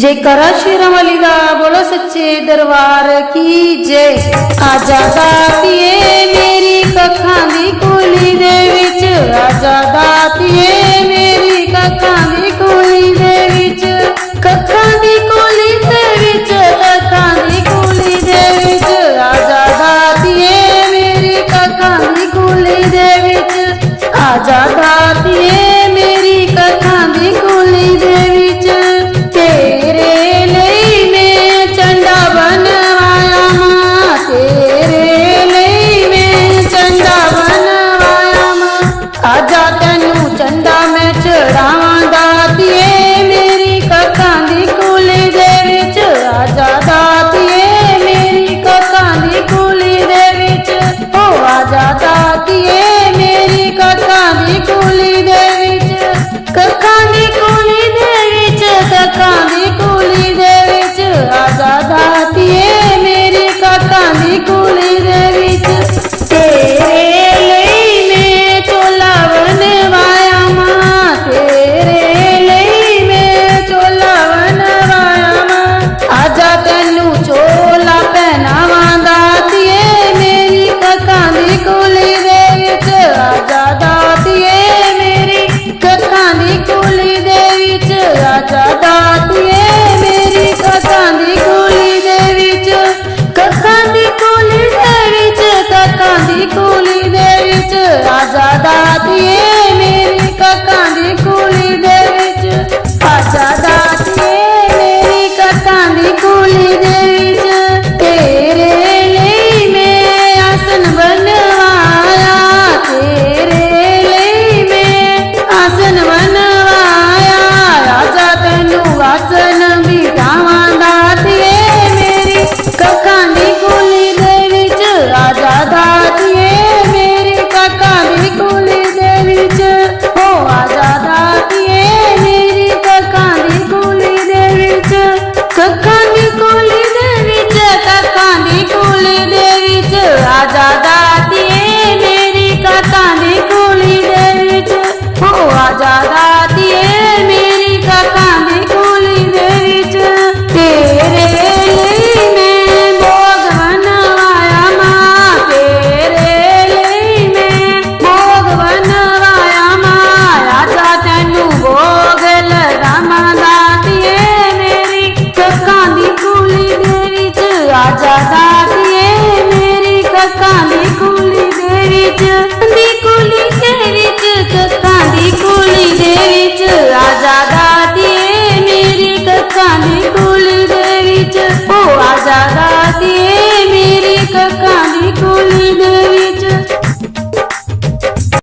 जयकारा शेरां वाली दा बोलो सच्चे दरबार की जय। आजा दातिए मेरी कखां दी कूली दे विच, आजा दातिए मेरी कखां दी कूली दे विच, कखां दी कूली दे विच, कखां दी कूली दे विच, आजा दातिए मेरी कखां दी कूली दे विच, आजा दातिए मेरी कखां दी कूली दे विच। तेरे लई मैं चंडा बनवाया मां, तेरे लई मैं चंडा बनवाया मां, आजा तैनू चंडा मैं चढ़ावां दातिए मेरी कखां दी कूली दे विच, आजा दातिए मेरी कखां दी कूली दे विच, ओ आजा दातिए मेरी कखां दी कूली दे विच, कखां दी कूली दे विच, कखां दी कूली दे विच, आजा दातिए मेरी कखां दी कूली दे विच। तेरे लई मैं चोला बनवाया मां, तेरे लई मैं चोला बनवाया मां, आजा तैनू चोला पहनावां दातिए मेरी कखां दी कूली दे विच, आजा दातिए मेरी कखां दी कूली दे विच, आजा दातिए मेरी कखां दी कूली दे विच, कखां दी कूली दे विच, कखां दी कूली दे विच, आजा दातिए मेरी कखां दी कूली दे विच, आजा दातिए मेरी कखां दी कूली दे विच। तेरे लई मैं आसन बनवाया, तेरे लई मैं आसन बनवाया, आजा तैनू आसन बिठावां दातिए मेरी कखां दी कूली दे विच, आजा दातिए मेरी कखां दी कूली दे विच, ओ आजा दातिए मेरी कखां दी कूली दे विच, कखां दी कूली दे विच, कखां दी कूली दे विच, आजा दातिए मेरी कखां दी कूली दे विच, ओ आजा दातिए मेरी कखां दी कूली दे विच। तेरे लई मैं भोग बनवाया मां, तेरे लई मैं भोग बनवाया मां, आजा तैनू भोग लगावां दातिए मेरी कखां दी कूली दे विच, आजा दातिए मेरी कखां दी कूली दे विच, दी कूली दे विच, कखां दी कूली दे विच, आजा दातिए मेरी कखां दी कूली दे विच, ओ आजा दातिए मेरी कखां दी कूली दे